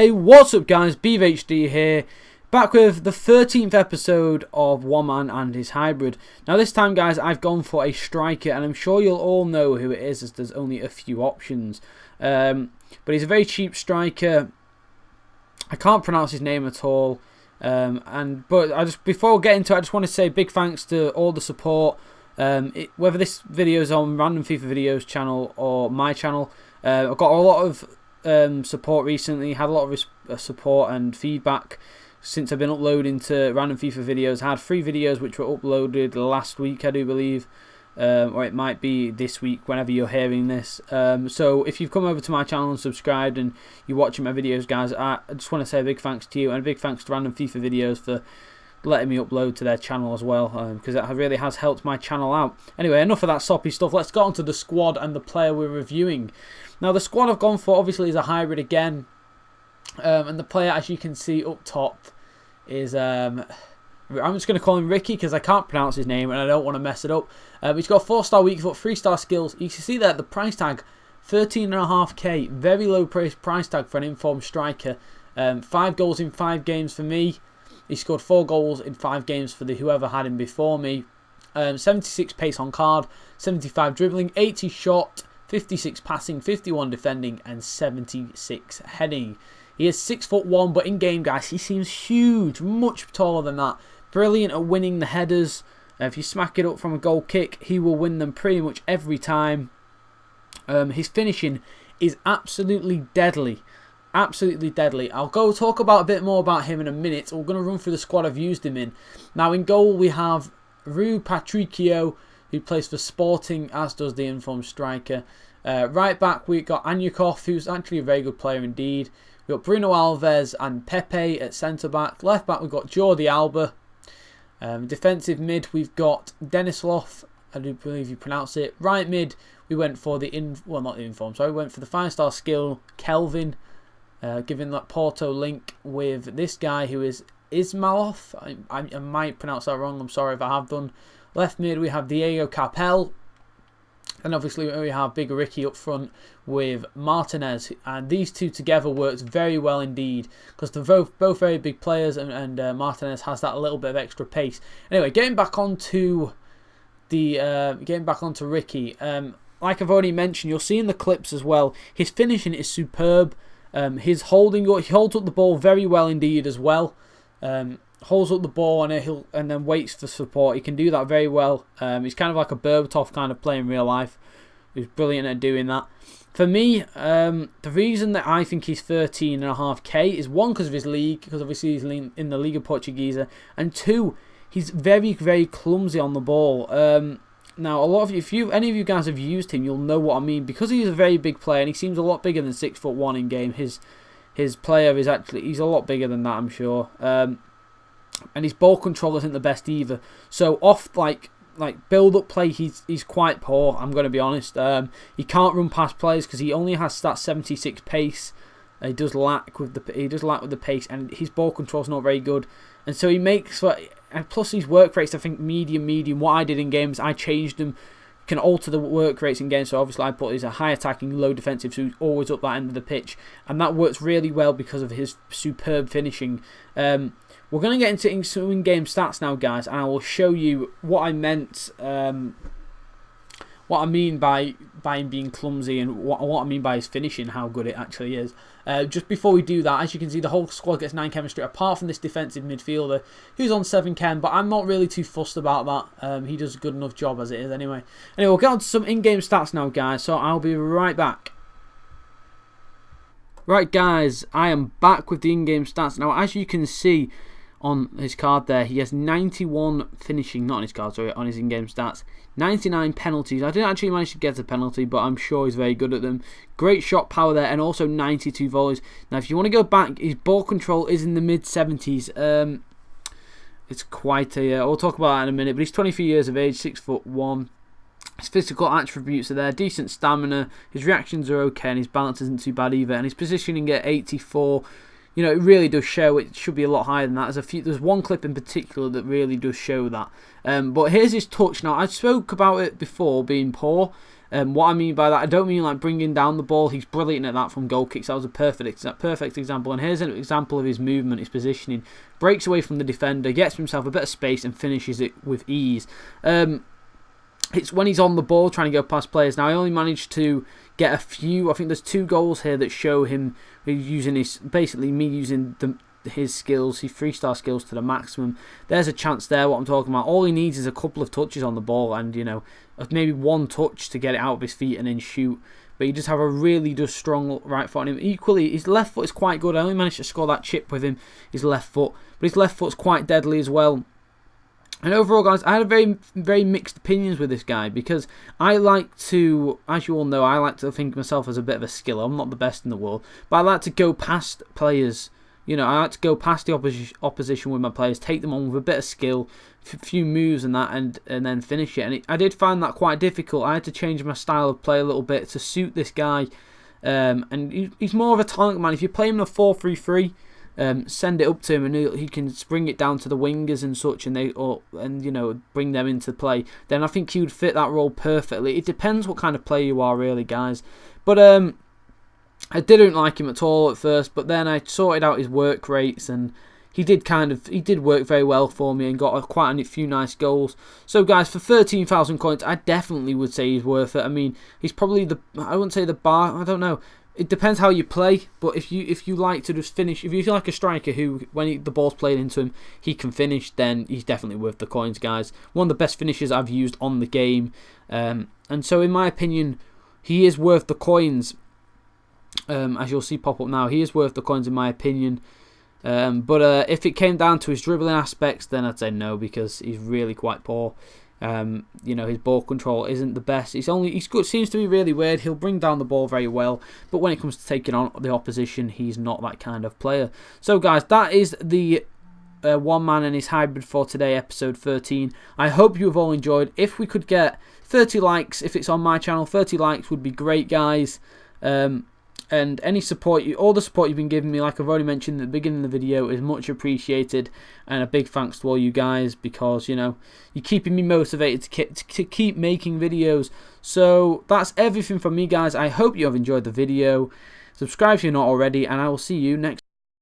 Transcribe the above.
Hey, what's up guys, EP13 here, back with the 13th episode of One Man and His Hybrid. Now this time guys, I've gone for a striker, and I'm sure you'll all know who it is as there's only a few options. But he's a very cheap striker. I can't pronounce his name at all. But before I get into it, I just want to say big thanks to all the support. Whether this video is on Random FIFA Videos channel or my channel, I've got a lot of support recently, had a lot of support and feedback since I've been uploading to Random FIFA Videos. I had 3 videos which were uploaded last week, I do believe, or it might be this week whenever you're hearing this. So if you've come over to my channel and subscribed and you're watching my videos guys, I just want to say a big thanks to you, and a big thanks to Random FIFA Videos for letting me upload to their channel as well, because it really has helped my channel out. Anyway, enough of that soppy stuff. Let's get on to the squad and the player we're reviewing. Now the squad I've gone for obviously is a hybrid again, and the player, as you can see up top, is I'm just going to call him Ricky because I can't pronounce his name and I don't want to mess it up. He's got 4-star weak foot, 3-star skills. You can see there the price tag, 13.5k, very low price tag for an informed striker. 5 goals in 5 games for me. He scored 4 goals in 5 games for whoever had him before me. 76 pace on card, 75 dribbling, 80 shot, 56 passing, 51 defending, and 76 heading. He is 6'1", but in game, guys, he seems huge, much taller than that. Brilliant at winning the headers. If you smack it up from a goal kick, he will win them pretty much every time. His finishing is absolutely deadly. Absolutely deadly. I'll go talk about a bit more about him in a minute. We're going to run through the squad I've used him in. Now in goal we have Rui Patricio, who plays for Sporting, as does the informed striker. Right back we got Anyukov, who's actually a very good player indeed. We've got Bruno Alves and Pepe at centre back. Left back we've got Jordi Alba. Defensive mid we've got Denislov, I do believe you pronounce it. Right mid we went for the we went for the 5-star skill Kelvin. Giving that Porto link with this guy who is Ismailov. I might pronounce that wrong, I'm sorry if I have done. Left mid we have Diego Capel. And obviously we have Big Ricky up front with Martinez. And these two together works very well indeed, because they're both very big players, and Martinez has that little bit of extra pace. Anyway, getting back onto Ricky. Like I've already mentioned, you'll see in the clips as well, his finishing is superb. He holds up the ball very well indeed as well. Holds up the ball and then waits for support. He can do that very well. He's kind of like a Berbatov kind of player in real life. He's brilliant at doing that. For me, the reason that I think he's 13.5k is 1, because of his league, because obviously he's in the Liga Portuguesa, and 2, he's very, very clumsy on the ball. Now, a lot of you, if any of you guys have used him, you'll know what I mean, because he's a very big player and he seems a lot bigger than 6'1" in game. His player is he's a lot bigger than that, I'm sure. And his ball control isn't the best either. So off like build up play, he's quite poor. I'm going to be honest. He can't run past players because he only has that 76 pace. He does lack with the pace, and his ball control's not very good. And so he makes, and plus his work rates, I think medium. What I did in games, I changed them. Can alter the work rates in games, so obviously I put he's a high attacking, low defensive, so he's always up that end of the pitch, and that works really well because of his superb finishing. We're going to get into some in-game stats now, guys, and I will show you what I meant, what I mean by him being clumsy, and what I mean by his finishing, how good it actually is. Just before we do that, as you can see, the whole squad gets 9 chemistry, apart from this defensive midfielder, who's on 7 chem, but I'm not really too fussed about that. He does a good enough job as it is anyway. Anyway, we'll get on to some in-game stats now, guys, so I'll be right back. Right, guys, I am back with the in-game stats. Now, as you can see on his card there, he has 91 finishing, not on his card, sorry, on his in-game stats. 99 penalties. I didn't actually manage to get a penalty, but I'm sure he's very good at them. Great shot power there, and also 92 volleys. Now, if you want to go back, his ball control is in the mid-70s. It's quite a... we'll talk about that in a minute, but he's 23 years of age, 6'1". His physical attributes are there, decent stamina, his reactions are okay, and his balance isn't too bad either, and his positioning at 84... You know, it really does show. It should be a lot higher than that. There's one clip in particular that really does show that. But here's his touch. Now, I spoke about it before being poor, What I mean by that, I don't mean like bringing down the ball. He's brilliant at that from goal kicks. That was a perfect example. And here's an example of his movement, his positioning. Breaks away from the defender, gets himself a bit of space and finishes it with ease. It's when he's on the ball trying to go past players. Now, I only managed to get a few. I think there's 2 goals here that show him using his, basically me using his skills, his 3-star skills to the maximum. There's a chance there, what I'm talking about. All he needs is a couple of touches on the ball and, you know, maybe 1 touch to get it out of his feet and then shoot. But he just have a really strong right foot on him. Equally, his left foot is quite good. I only managed to score that chip with him, his left foot. But his left foot's quite deadly as well. And overall, guys, I had a very mixed opinions with this guy, because I like to, as you all know, I like to think of myself as a bit of a skiller. I'm not the best in the world, but I like to go past players. You know, I like to go past the opposition with my players, take them on with a bit of skill, a few moves and that, and then finish it. And I did find that quite difficult. I had to change my style of play a little bit to suit this guy. And he's more of a talent man. If you play him in a 4-3-3, send it up to him and he can bring it down to the wingers and such, and you know, bring them into play, then I think he would fit that role perfectly. It depends what kind of player you are, really, guys. But I didn't like him at all at first, but then I sorted out his work rates, and he did work very well for me and got quite a few nice goals. So, guys, for 13,000 coins, I definitely would say he's worth it. I mean, he's probably I wouldn't say the bar, I don't know. It depends how you play, but if you like to just finish, if you feel like a striker who, when the ball's played into him, he can finish, then he's definitely worth the coins, guys. One of the best finishers I've used on the game, and so in my opinion, he is worth the coins. As you'll see pop up now, he is worth the coins in my opinion. But if it came down to his dribbling aspects, then I'd say no, because he's really quite poor. You know, his ball control isn't the best. He's good. Seems to be really weird. He'll bring down the ball very well, but when it comes to taking on the opposition, he's not that kind of player. So, guys, that is the one man and his hybrid for today, episode 13. I hope you have all enjoyed. If we could get 30 likes, if it's on my channel, 30 likes would be great, guys. And any support, all the support you've been giving me, like I've already mentioned at the beginning of the video, is much appreciated. And a big thanks to all you guys, because, you know, you're keeping me motivated to keep making videos. So that's everything from me, guys. I hope you have enjoyed the video. Subscribe if you're not already, and I will see you next